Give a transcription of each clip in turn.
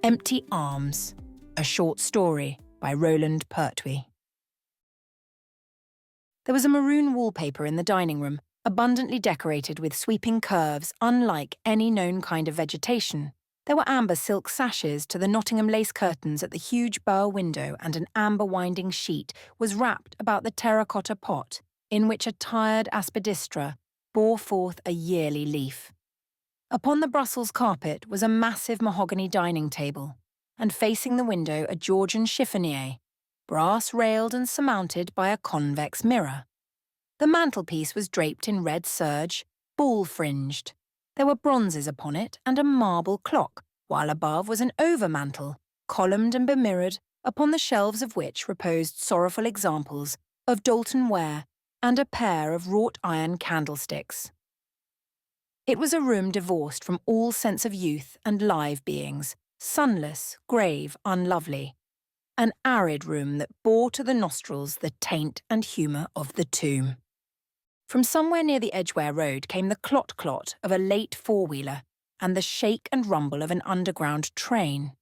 Empty Arms, a short story by ROLAND PERTWEE. There was a maroon wallpaper in the dining room, abundantly decorated with sweeping curves unlike any known kind of vegetation. There were amber silk sashes to the Nottingham lace curtains at the huge bow window, and an amber winding sheet was wrapped about the terracotta pot in which a tired aspidistra bore forth a yearly leaf. Upon the Brussels carpet was a massive mahogany dining table, and facing the window a Georgian chiffonier, brass-railed and surmounted by a convex mirror. The mantelpiece was draped in red serge, ball-fringed. There were bronzes upon it and a marble clock, while above was an overmantel, columned and bemirrored, upon the shelves of which reposed sorrowful examples of Doulton ware and a pair of wrought-iron candlesticks. It was a room divorced from all sense of youth and live beings, sunless, grave, unlovely. An arid room that bore to the nostrils the taint and humour of the tomb. From somewhere near the Edgware Road came the clot-clot of a late four-wheeler and the shake and rumble of an underground train.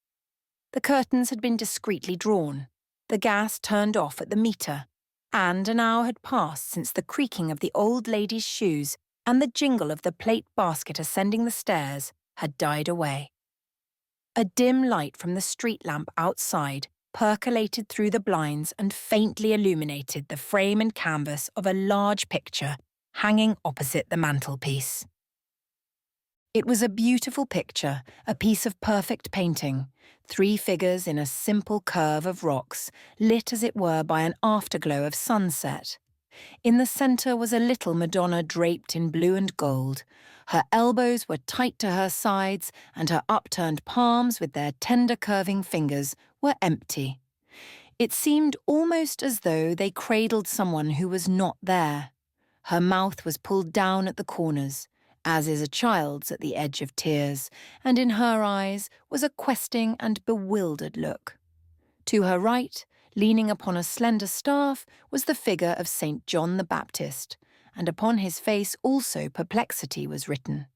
The curtains had been discreetly drawn, the gas turned off at the meter, and an hour had passed since the creaking of the old lady's shoes and the jingle of the plate basket ascending the stairs had died away. A dim light from the street lamp outside percolated through the blinds and faintly illuminated the frame and canvas of a large picture hanging opposite the mantelpiece. It was a beautiful picture, a piece of perfect painting, 3 figures in a simple curve of rocks, lit as it were by an afterglow of sunset. In the centre was a little Madonna draped in blue and gold. Her elbows were tight to her sides, and her upturned palms, with their tender curving fingers, were empty. It seemed almost as though they cradled someone who was not there. Her mouth was pulled down at the corners, as is a child's at the edge of tears, and in her eyes was a questing and bewildered look. To her right, leaning upon a slender staff, was the figure of St. John the Baptist, and upon his face also perplexity was written.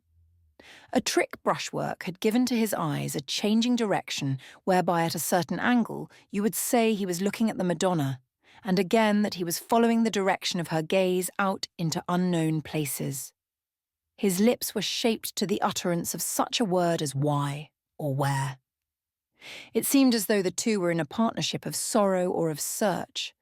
A trick brushwork had given to his eyes a changing direction whereby at a certain angle you would say he was looking at the Madonna, and again that he was following the direction of her gaze out into unknown places. His lips were shaped to the utterance of such a word as why or where. It seemed as though the two were in a partnership of sorrow or of search.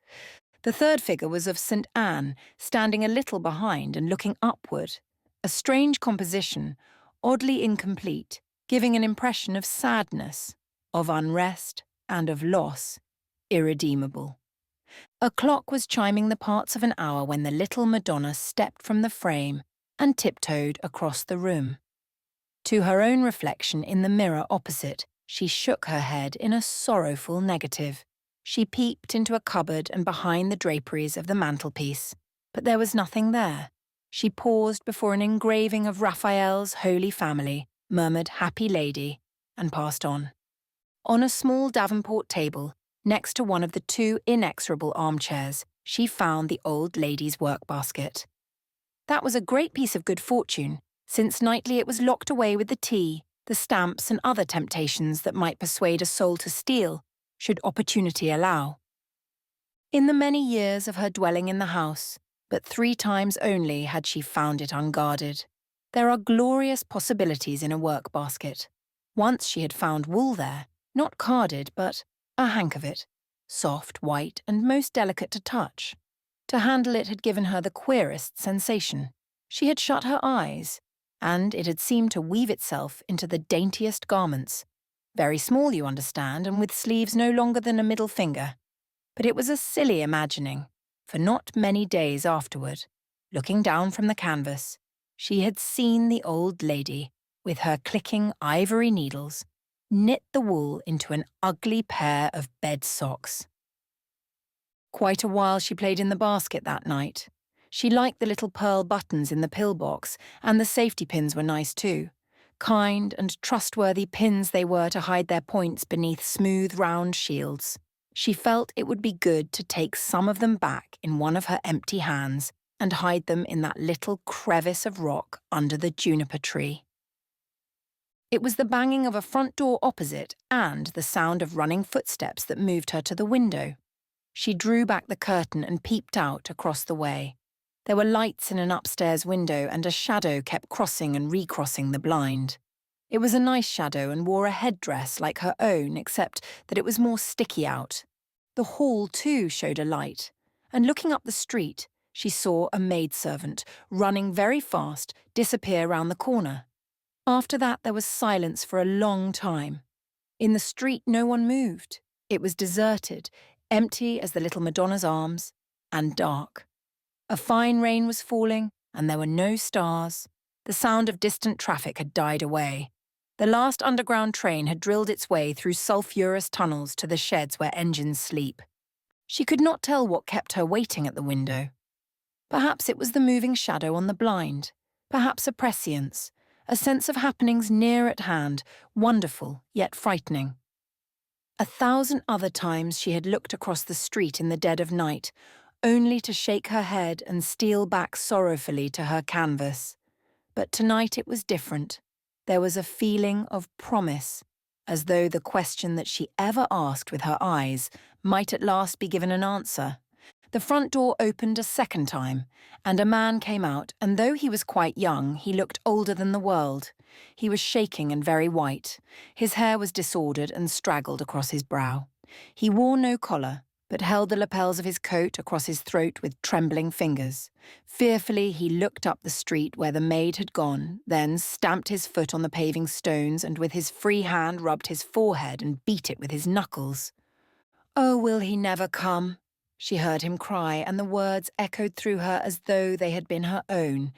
The third figure was of St. Anne, standing a little behind and looking upward, a strange composition, oddly incomplete, giving an impression of sadness, of unrest, and of loss, irredeemable. A clock was chiming the parts of an hour when the little Madonna stepped from the frame and tiptoed across the room. To her own reflection in the mirror opposite, she shook her head in a sorrowful negative. She peeped into a cupboard and behind the draperies of the mantelpiece, but there was nothing there. She paused before an engraving of Raphael's Holy Family, murmured "Happy Lady," and passed on. On a small Davenport table, next to one of the 2 inexorable armchairs, she found the old lady's work-basket. That was a great piece of good fortune, since nightly it was locked away with the tea, the stamps and other temptations that might persuade a soul to steal, should opportunity allow. In the many years of her dwelling in the house, but 3 times only had she found it unguarded. There are glorious possibilities in a work-basket. Once she had found wool there, not carded, but a hank of it, soft, white, and most delicate to touch. To handle it had given her the queerest sensation. She had shut her eyes, and it had seemed to weave itself into the daintiest garments. Very small, you understand, and with sleeves no longer than a middle finger. But it was a silly imagining, for not many days afterward, looking down from the canvas, she had seen the old lady, with her clicking ivory needles, knit the wool into an ugly pair of bed socks. Quite a while she played in the basket that night. She liked the little pearl buttons in the pillbox, and the safety pins were nice too. Kind and trustworthy pins they were to hide their points beneath smooth, round shields. She felt it would be good to take some of them back in one of her empty hands and hide them in that little crevice of rock under the juniper tree. It was the banging of a front door opposite and the sound of running footsteps that moved her to the window. She drew back the curtain and peeped out across the way. There were lights in an upstairs window and a shadow kept crossing and recrossing the blind. It was a nice shadow and wore a headdress like her own, except that it was more sticky out. The hall, too, showed a light, and looking up the street, she saw a maidservant, running very fast, disappear round the corner. After that, there was silence for a long time. In the street, no one moved. It was deserted, empty as the little Madonna's arms, and dark. A fine rain was falling, and there were no stars. The sound of distant traffic had died away. The last underground train had drilled its way through sulphurous tunnels to the sheds where engines sleep. She could not tell what kept her waiting at the window. Perhaps it was the moving shadow on the blind, perhaps a prescience, a sense of happenings near at hand, wonderful yet frightening. 1,000 other times she had looked across the street in the dead of night, only to shake her head and steal back sorrowfully to her canvas. But tonight it was different. There was a feeling of promise, as though the question that she ever asked with her eyes might at last be given an answer. The front door opened a second time, and a man came out, and though he was quite young, he looked older than the world. He was shaking and very white. His hair was disordered and straggled across his brow. He wore no collar, but held the lapels of his coat across his throat with trembling fingers. Fearfully he looked up the street where the maid had gone, then stamped his foot on the paving stones and with his free hand rubbed his forehead and beat it with his knuckles. "Oh, will he never come?" she heard him cry, and the words echoed through her as though they had been her own.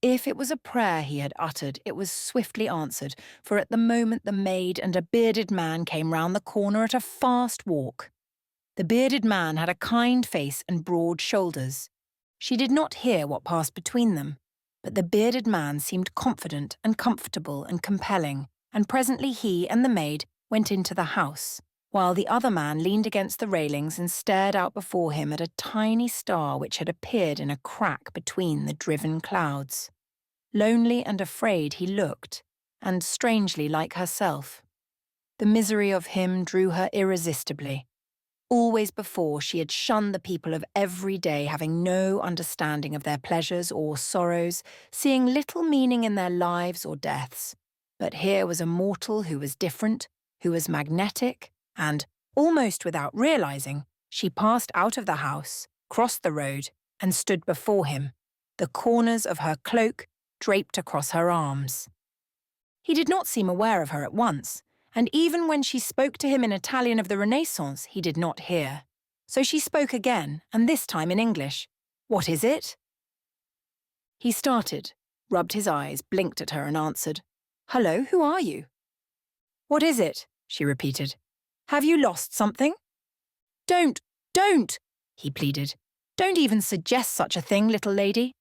If it was a prayer he had uttered, it was swiftly answered, for at the moment the maid and a bearded man came round the corner at a fast walk. The bearded man had a kind face and broad shoulders. She did not hear what passed between them, but the bearded man seemed confident and comfortable and compelling, and presently he and the maid went into the house, while the other man leaned against the railings and stared out before him at a tiny star which had appeared in a crack between the driven clouds. Lonely and afraid he looked, and strangely like herself. The misery of him drew her irresistibly. Always before she had shunned the people of every day, having no understanding of their pleasures or sorrows, seeing little meaning in their lives or deaths. But here was a mortal who was different, who was magnetic, and, almost without realizing, she passed out of the house, crossed the road, and stood before him, the corners of her cloak draped across her arms. He did not seem aware of her at once, and even when she spoke to him in Italian of the Renaissance, he did not hear. So she spoke again, and this time in English. "What is it?" He started, rubbed his eyes, blinked at her and answered, "Hello, who are you?" "What is it?" she repeated. "Have you lost something?" Don't, he pleaded. "Don't even suggest such a thing, little lady."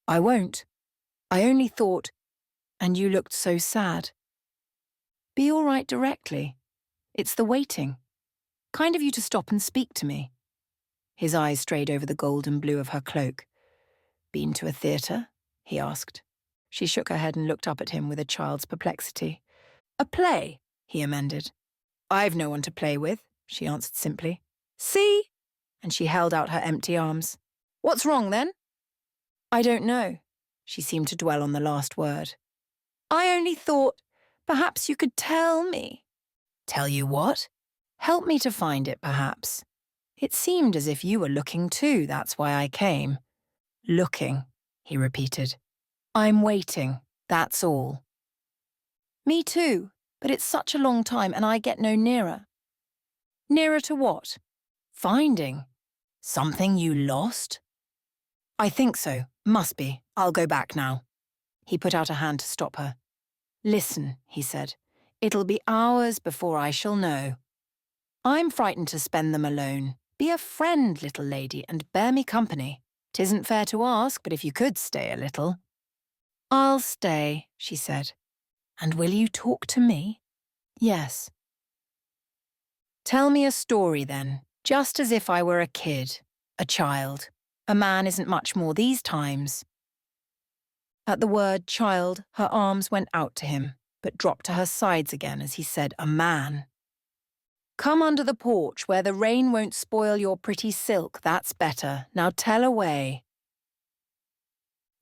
"I won't. I only thought, and you looked so sad." "Be all right directly. It's the waiting. Kind of you to stop and speak to me." His eyes strayed over the gold and blue of her cloak. "Been to a theatre?" he asked. She shook her head and looked up at him with a child's perplexity. "A play," he amended. "I've no one to play with," she answered simply. "See?" And she held out her empty arms. "What's wrong, then?" "I don't know." She seemed to dwell on the last word. "I only thought perhaps you could tell me." "Tell you what?" "Help me to find it, perhaps. It seemed as if you were looking too, that's why I came." "Looking," he repeated. "I'm waiting, that's all." "Me too, but it's such a long time and I get no nearer." "Nearer to what?" "Finding. Something you lost?" "I think so. Must be. I'll go back now." He put out a hand to stop her. "Listen," he said. "It'll be hours before I shall know. I'm frightened to spend them alone. Be a friend, little lady, and bear me company. 'Tisn't fair to ask, but if you could stay a little." "I'll stay," she said. "And will you talk to me?" "Yes." "Tell me a story, then, just as if I were a kid, a child. A man isn't much more these times." At the word child, her arms went out to him. but dropped to her sides again as he said, "A man." "Come under the porch where the rain won't spoil your pretty silk, that's better. Now tell away."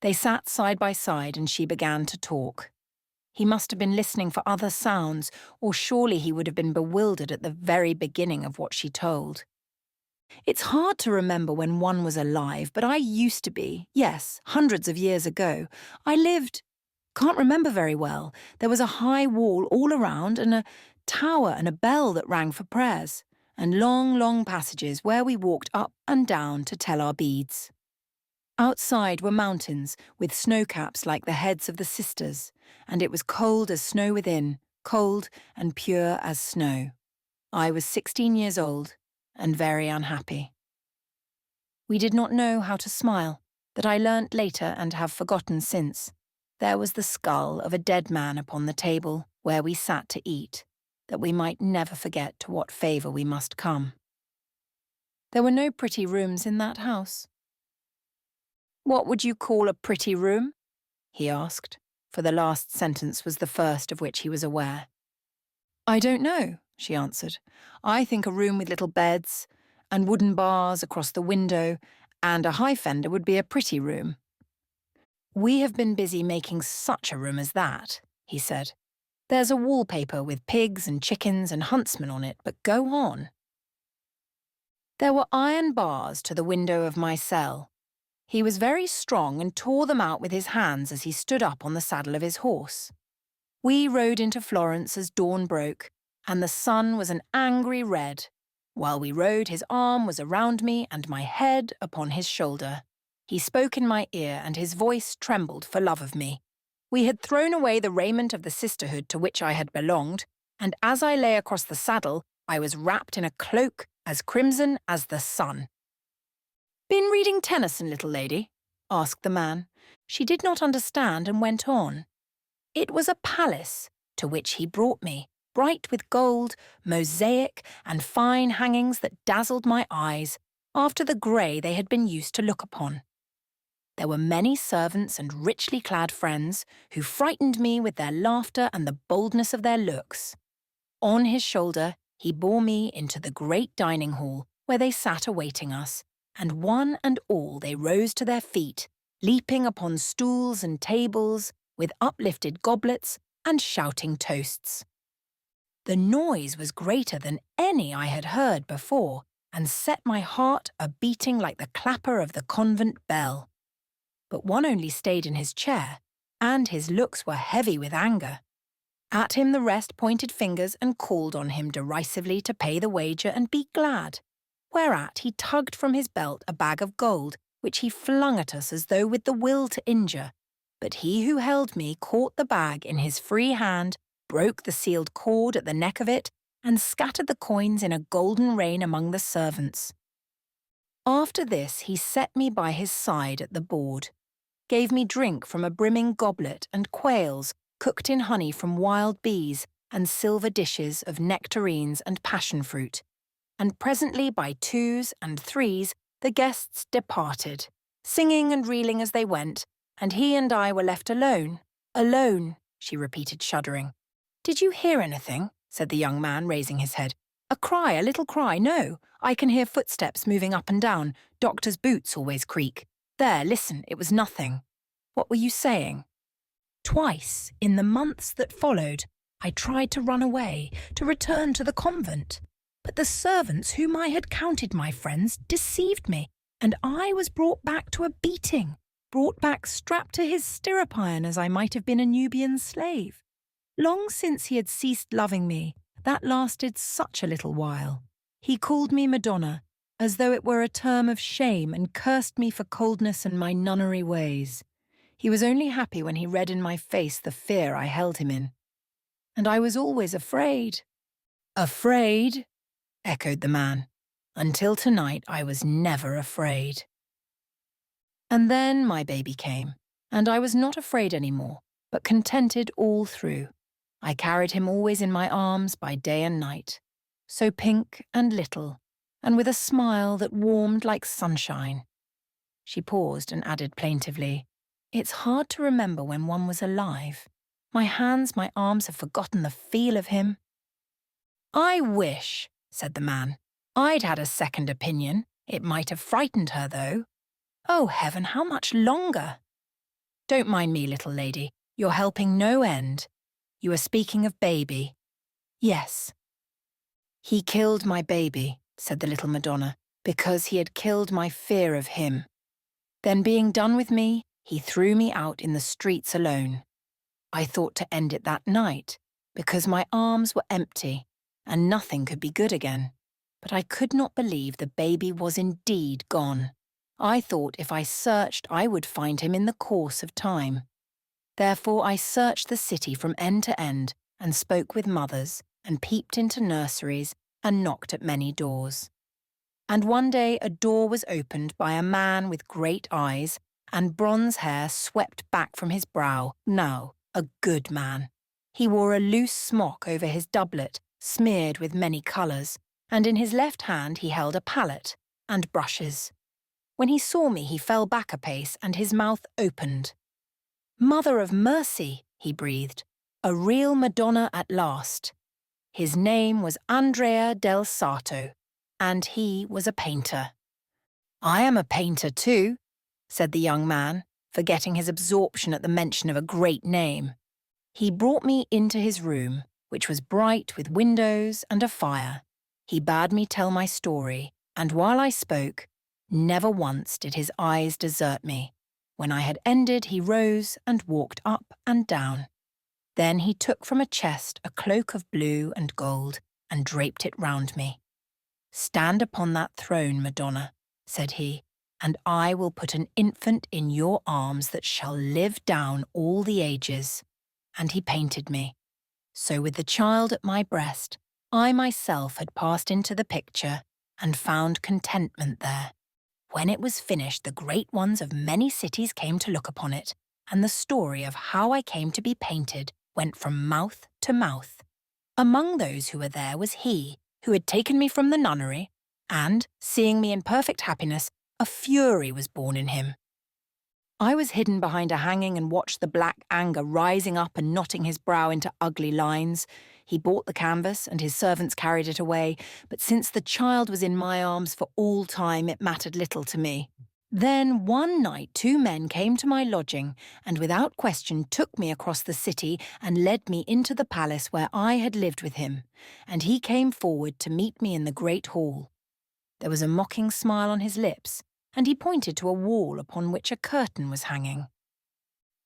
They sat side by side and she began to talk. He must have been listening for other sounds, or surely he would have been bewildered at the very beginning of what she told. "It's hard to remember when one was alive, but I used to be, yes, hundreds of years ago. Can't remember very well. There was a high wall all around and a tower and a bell that rang for prayers, and long, long passages where we walked up and down to tell our beads. Outside were mountains with snowcaps like the heads of the sisters, and it was cold as snow within, cold and pure as snow. I was 16 years old and very unhappy. We did not know how to smile, that I learnt later and have forgotten since. There was the skull of a dead man upon the table where we sat to eat, that we might never forget to what favour we must come. There were no pretty rooms in that house. "What would you call a pretty room?" he asked, for the last sentence was the first of which he was aware. "I don't know," she answered. "I think a room with little beds and wooden bars across the window and a high fender would be a pretty room." "We have been busy making such a room as that," he said. "There's a wallpaper with pigs and chickens and huntsmen on it, but go on." There were iron bars to the window of my cell. He was very strong and tore them out with his hands as he stood up on the saddle of his horse. We rode into Florence as dawn broke, and the sun was an angry red. While we rode, his arm was around me and my head upon his shoulder. He spoke in my ear, and his voice trembled for love of me. We had thrown away the raiment of the sisterhood to which I had belonged, and as I lay across the saddle, I was wrapped in a cloak as crimson as the sun. "Been reading Tennyson, little lady?" asked the man. She did not understand and went on. "It was a palace to which he brought me, bright with gold, mosaic, and fine hangings that dazzled my eyes, after the grey they had been used to look upon. There were many servants and richly clad friends who frightened me with their laughter and the boldness of their looks. On his shoulder he bore me into the great dining hall where they sat awaiting us, and one and all they rose to their feet, leaping upon stools and tables, with uplifted goblets and shouting toasts. The noise was greater than any I had heard before, and set my heart a-beating like the clapper of the convent bell. But one only stayed in his chair, and his looks were heavy with anger. At him the rest pointed fingers and called on him derisively to pay the wager and be glad, whereat he tugged from his belt a bag of gold, which he flung at us as though with the will to injure. But he who held me caught the bag in his free hand, broke the sealed cord at the neck of it, and scattered the coins in a golden rain among the servants. After this he set me by his side at the board, gave me drink from a brimming goblet and quails cooked in honey from wild bees and silver dishes of nectarines and passion fruit, and presently by twos and threes the guests departed, singing and reeling as they went, and he and I were left alone, alone, she repeated, shuddering. "Did you hear anything?" said the young man, raising his head. "A cry, a little cry, no. I can hear footsteps moving up and down. Doctors' boots always creak. There, listen, it was nothing. What were you saying?" "Twice, in the months that followed, I tried to run away, to return to the convent. But the servants whom I had counted my friends deceived me, and I was brought back to a beating, brought back strapped to his stirrup iron as I might have been a Nubian slave. Long since he had ceased loving me, that lasted such a little while. He called me Madonna, as though it were a term of shame, and cursed me for coldness and my nunnery ways. He was only happy when he read in my face the fear I held him in. And I was always afraid." "Afraid?" echoed the man. "Until tonight I was never afraid." And then my baby came, and I was not afraid any more, but contented all through. I carried him always in my arms by day and night, so pink and little, and with a smile that warmed like sunshine. She paused and added plaintively, "It's hard to remember when one was alive. My hands, my arms have forgotten the feel of him. I wish, said the man, I'd had a second opinion. It might have frightened her, though. Oh, heaven, how much longer? Don't mind me, little lady. You're helping no end. You are speaking of baby. Yes. He killed my baby, said the little Madonna, because he had killed my fear of him. Then, being done with me, he threw me out in the streets alone. I thought to end it that night, because my arms were empty and nothing could be good again. But I could not believe the baby was indeed gone. I thought if I searched, I would find him in the course of time. Therefore I searched the city from end to end and spoke with mothers and peeped into nurseries and knocked at many doors. And one day a door was opened by a man with great eyes and bronze hair swept back from his brow. No, a good man. He wore a loose smock over his doublet, smeared with many colours, and in his left hand he held a palette and brushes. When he saw me, he fell back a pace and his mouth opened. Mother of mercy, he breathed, a real Madonna at last. His name was Andrea del Sarto, and he was a painter. I am a painter too, said the young man, forgetting his absorption at the mention of a great name. He brought me into his room, which was bright with windows and a fire. He bade me tell my story, and while I spoke, never once did his eyes desert me. When I had ended, he rose and walked up and down. Then he took from a chest a cloak of blue and gold and draped it round me. Stand upon that throne, Madonna, said he, and I will put an infant in your arms that shall live down all the ages. And he painted me. So with the child at my breast, I myself had passed into the picture and found contentment there. When it was finished, the great ones of many cities came to look upon it, and the story of how I came to be painted went from mouth to mouth. Among those who were there was he, who had taken me from the nunnery, and, seeing me in perfect happiness, a fury was born in him. I was hidden behind a hanging and watched the black anger rising up and knotting his brow into ugly lines. He bought the canvas, and his servants carried it away, but since the child was in my arms for all time, it mattered little to me. Then one night 2 men came to my lodging, and without question took me across the city and led me into the palace where I had lived with him, and he came forward to meet me in the great hall. There was a mocking smile on his lips, and he pointed to a wall upon which a curtain was hanging.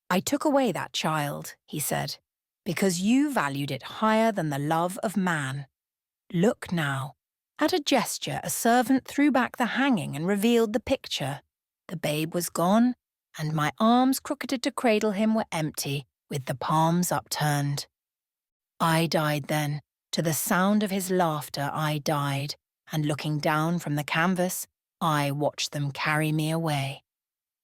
I took away that child, he said, because you valued it higher than the love of man. Look now. At a gesture, a servant threw back the hanging and revealed the picture. The babe was gone, and my arms crookeded to cradle him were empty, with the palms upturned. I died then. To the sound of his laughter I died, and looking down from the canvas, I watched them carry me away.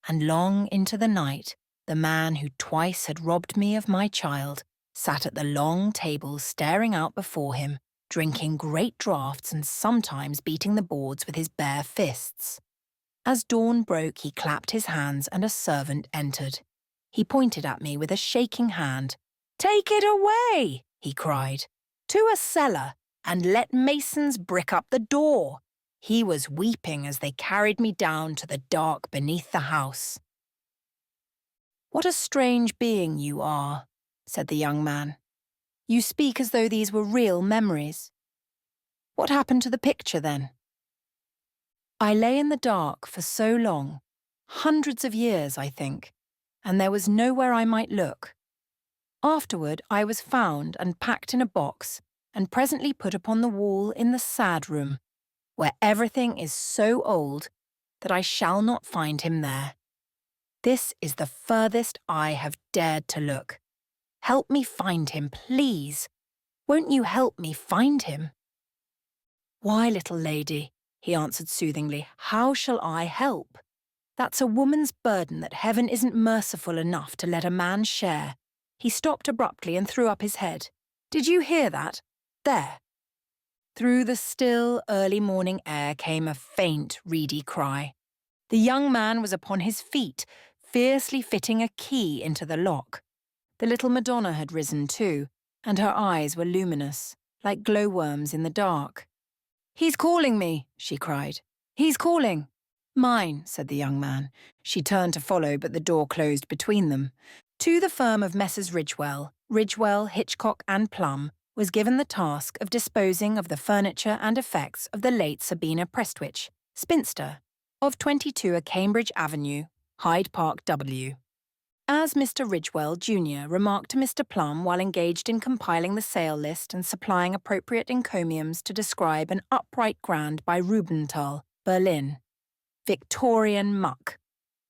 And long into the night, the man who twice had robbed me of my child sat at the long table staring out before him, drinking great draughts and sometimes beating the boards with his bare fists. As dawn broke, he clapped his hands and a servant entered. He pointed at me with a shaking hand. "Take it away," he cried, "to a cellar, and let masons brick up the door." He was weeping as they carried me down to the dark beneath the house. "What a strange being you are," said the young man. "You speak as though these were real memories. What happened to the picture, then?" I lay in the dark for so long, hundreds of years, I think, and there was nowhere I might look. Afterward, I was found and packed in a box and presently put upon the wall in the sad room, where everything is so old that I shall not find him there. This is the furthest I have dared to look. Help me find him, please. Won't you help me find him? "Why, little lady," he answered soothingly, "how shall I help? That's a woman's burden that heaven isn't merciful enough to let a man share." He stopped abruptly and threw up his head. "Did you hear that? There." Through the still, early morning air came a faint, reedy cry. The young man was upon his feet, fiercely fitting a key into the lock. The little Madonna had risen too, and her eyes were luminous, like glowworms in the dark. "He's calling me," she cried. "He's calling." "Mine," said the young man. She turned to follow, but the door closed between them. To the firm of Messrs. Ridgewell, Hitchcock and Plum was given the task of disposing of the furniture and effects of the late Sabina Prestwich, spinster, of 22 Cambridge Avenue, Hyde Park, W. As Mr. Ridgewell, Jr. remarked to Mr. Plum while engaged in compiling the sale list and supplying appropriate encomiums to describe an upright grand by Rubenthal, Berlin. "Victorian muck.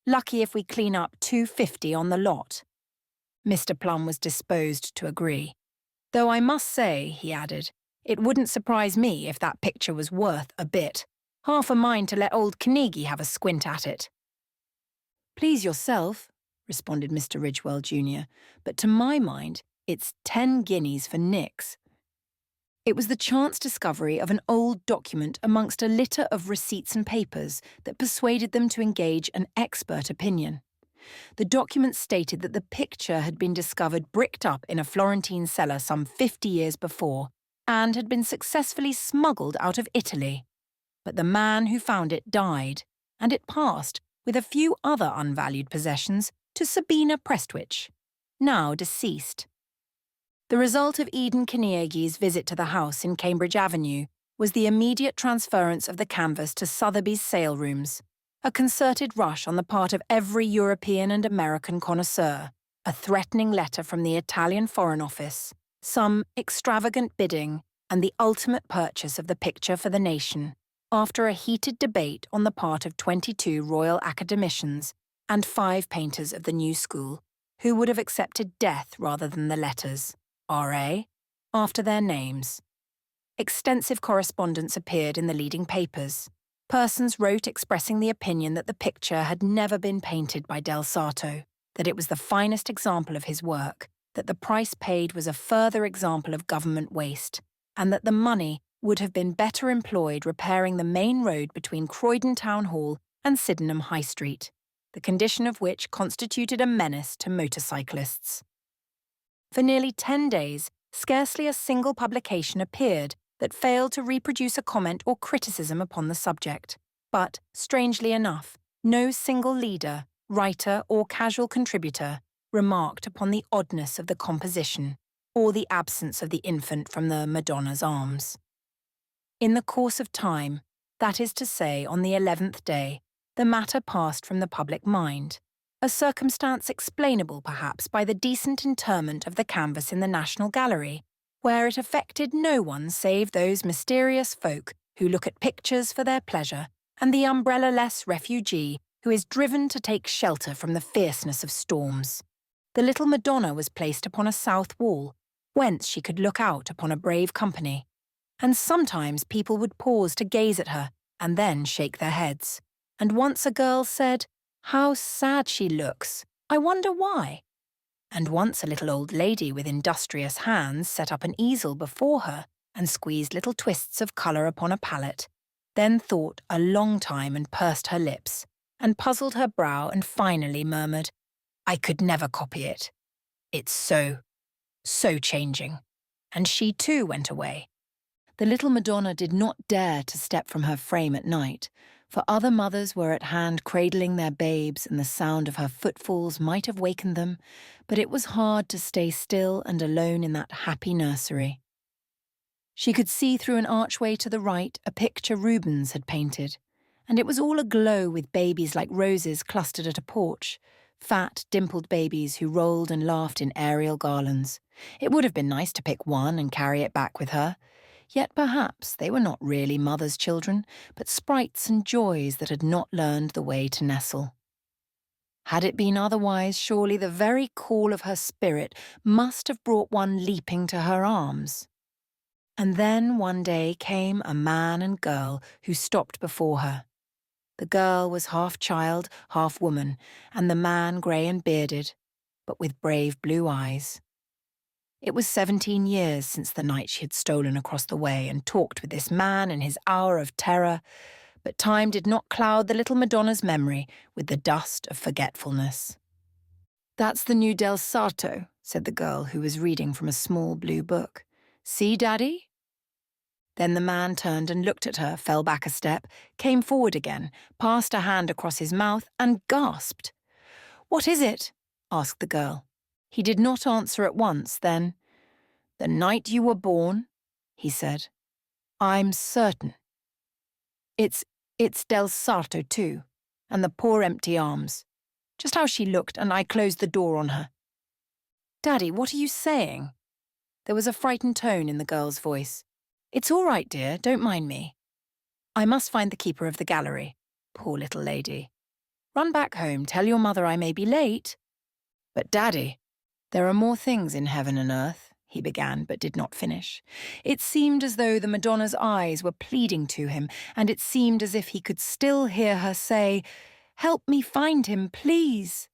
Lucky if we clean up 250 on the lot." Mr. Plum was disposed to agree. "Though I must say," he added, "it wouldn't surprise me if that picture was worth a bit. Half a mind to let old Carnegie have a squint at it." "Please yourself," responded Mr. Ridgewell, Jr., "but to my mind, it's 10 guineas for nix." It was the chance discovery of an old document amongst a litter of receipts and papers that persuaded them to engage an expert opinion. The document stated that the picture had been discovered bricked up in a Florentine cellar some 50 years before and had been successfully smuggled out of Italy. But the man who found it died, and it passed, with a few other unvalued possessions, to Sabina Prestwich, now deceased. The result of Eden Carnegie's visit to the house in Cambridge Avenue was the immediate transference of the canvas to Sotheby's sale rooms, a concerted rush on the part of every European and American connoisseur, a threatening letter from the Italian Foreign Office, some extravagant bidding, and the ultimate purchase of the picture for the nation, after a heated debate on the part of 22 Royal Academicians and 5 painters of the new school, who would have accepted death rather than the letters, R.A., after their names. Extensive correspondence appeared in the leading papers. Persons wrote expressing the opinion that the picture had never been painted by Del Sarto, that it was the finest example of his work, that the price paid was a further example of government waste, and that the money would have been better employed repairing the main road between Croydon Town Hall and Sydenham High Street, the condition of which constituted a menace to motorcyclists. For nearly 10 days, scarcely a single publication appeared that failed to reproduce a comment or criticism upon the subject. But, strangely enough, no single leader, writer, or casual contributor remarked upon the oddness of the composition or the absence of the infant from the Madonna's arms. In the course of time, that is to say on the 11th day, the matter passed from the public mind, a circumstance explainable perhaps by the decent interment of the canvas in the National Gallery, where it affected no one save those mysterious folk who look at pictures for their pleasure, and the umbrella-less refugee who is driven to take shelter from the fierceness of storms. The little Madonna was placed upon a south wall, whence she could look out upon a brave company, and sometimes people would pause to gaze at her and then shake their heads. And once a girl said, "How sad she looks, I wonder why?" And once a little old lady with industrious hands set up an easel before her and squeezed little twists of colour upon a palette, then thought a long time and pursed her lips, and puzzled her brow and finally murmured, "I could never copy it. It's so changing." And she too went away. The little Madonna did not dare to step from her frame at night, for other mothers were at hand cradling their babes and the sound of her footfalls might have wakened them, but it was hard to stay still and alone in that happy nursery. She could see through an archway to the right a picture Rubens had painted, and it was all aglow with babies like roses clustered at a porch, fat, dimpled babies who rolled and laughed in aerial garlands. It would have been nice to pick one and carry it back with her. Yet perhaps they were not really mother's children, but sprites and joys that had not learned the way to nestle. Had it been otherwise, surely the very call of her spirit must have brought one leaping to her arms. And then one day came a man and girl who stopped before her. The girl was half child, half woman, and the man grey and bearded, but with brave blue eyes. It was 17 years since the night she had stolen across the way and talked with this man in his hour of terror, but time did not cloud the little Madonna's memory with the dust of forgetfulness. "That's the new Del Sarto," said the girl who was reading from a small blue book. "See, Daddy?" Then the man turned and looked at her, fell back a step, came forward again, passed a hand across his mouth, and gasped. "What is it?" asked the girl. He did not answer at once, then, "The night you were born," he said. "I'm certain. It's Del Sarto too, and the poor empty arms. Just how she looked, and I closed the door on her." "Daddy, what are you saying?" There was a frightened tone in the girl's voice. "It's all right, dear, don't mind me. I must find the keeper of the gallery. Poor little lady. Run back home, tell your mother I may be late." "But Daddy, there are more things in heaven and earth," he began, but did not finish. It seemed as though the Madonna's eyes were pleading to him, and it seemed as if he could still hear her say, "Help me find him, please."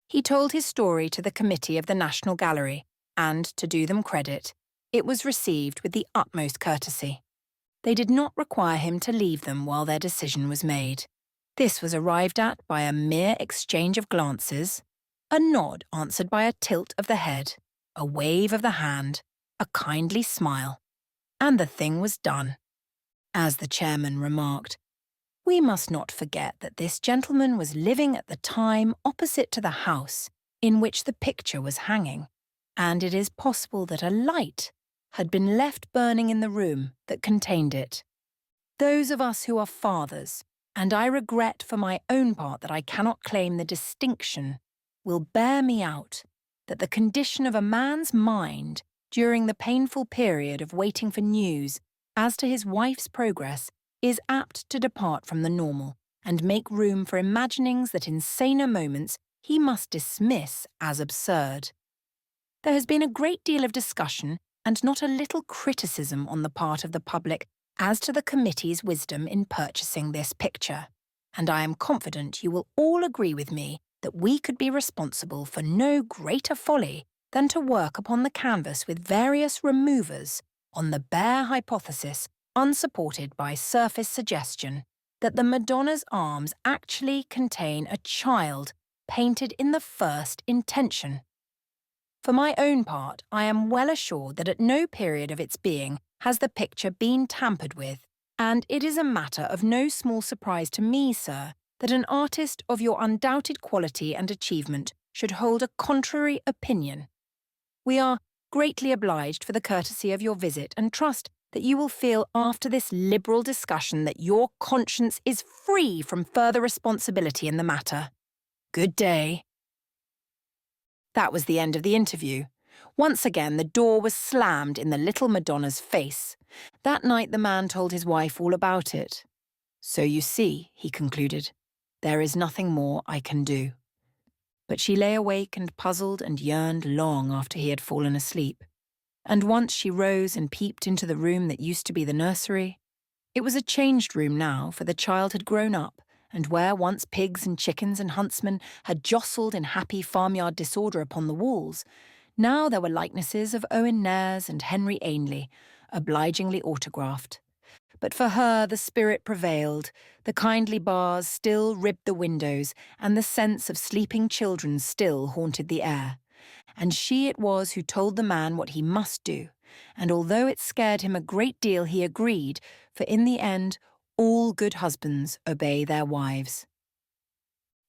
He told his story to the committee of the National Gallery, and, to do them credit, it was received with the utmost courtesy. They did not require him to leave them while their decision was made. This was arrived at by a mere exchange of glances, a nod answered by a tilt of the head, a wave of the hand, a kindly smile, and the thing was done. As the chairman remarked, we must not forget that this gentleman was living at the time opposite to the house in which the picture was hanging, and it is possible that a light had been left burning in the room that contained it. Those of us who are fathers, and I regret for my own part that I cannot claim the distinction, will bear me out that the condition of a man's mind during the painful period of waiting for news as to his wife's progress is apt to depart from the normal and make room for imaginings that in saner moments he must dismiss as absurd. There has been a great deal of discussion and not a little criticism on the part of the public as to the committee's wisdom in purchasing this picture, and I am confident you will all agree with me that we could be responsible for no greater folly than to work upon the canvas with various removers on the bare hypothesis, unsupported by surface suggestion, that the Madonna's arms actually contain a child painted in the first intention. For my own part, I am well assured that at no period of its being has the picture been tampered with, and it is a matter of no small surprise to me, sir, that an artist of your undoubted quality and achievement should hold a contrary opinion. We are greatly obliged for the courtesy of your visit and trust that you will feel after this liberal discussion that your conscience is free from further responsibility in the matter. Good day." That was the end of the interview. Once again, the door was slammed in the little Madonna's face. That night the man told his wife all about it. "So you see," he concluded, "there is nothing more I can do." But she lay awake and puzzled and yearned long after he had fallen asleep. And once she rose and peeped into the room that used to be the nursery. It was a changed room now, for the child had grown up, and where once pigs and chickens and huntsmen had jostled in happy farmyard disorder upon the walls, now there were likenesses of Owen Nares and Henry Ainley, obligingly autographed. But for her the spirit prevailed, the kindly bars still ribbed the windows, and the sense of sleeping children still haunted the air. And she it was who told the man what he must do, and although it scared him a great deal he agreed, for in the end all good husbands obey their wives.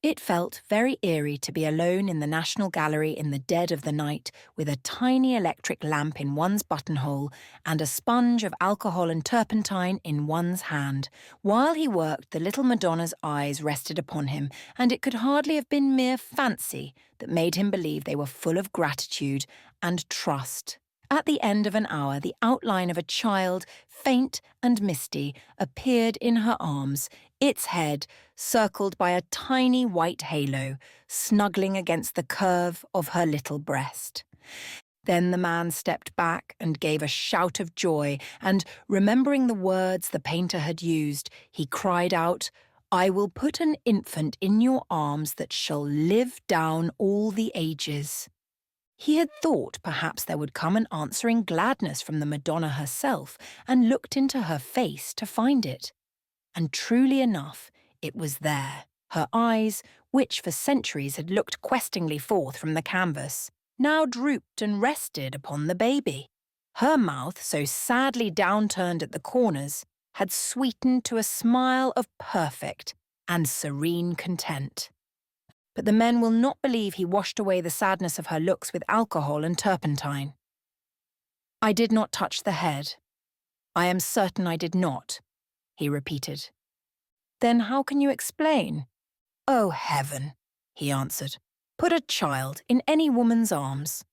It felt very eerie to be alone in the National Gallery in the dead of the night with a tiny electric lamp in one's buttonhole and a sponge of alcohol and turpentine in one's hand. While he worked, the little Madonna's eyes rested upon him, and it could hardly have been mere fancy that made him believe they were full of gratitude and trust. At the end of an hour, the outline of a child, faint and misty, appeared in her arms, its head circled by a tiny white halo, snuggling against the curve of her little breast. Then the man stepped back and gave a shout of joy, and, remembering the words the painter had used, he cried out, "I will put an infant in your arms that shall live down all the ages." He had thought perhaps there would come an answering gladness from the Madonna herself, and looked into her face to find it. And truly enough, it was there, her eyes, which for centuries had looked questingly forth from the canvas, now drooped and rested upon the baby. Her mouth, so sadly downturned at the corners, had sweetened to a smile of perfect and serene content. But the men will not believe he washed away the sadness of her looks with alcohol and turpentine. "I did not touch the head. I am certain I did not," he repeated. "Then how can you explain?" "Oh, heaven," he answered. "Put a child in any woman's arms,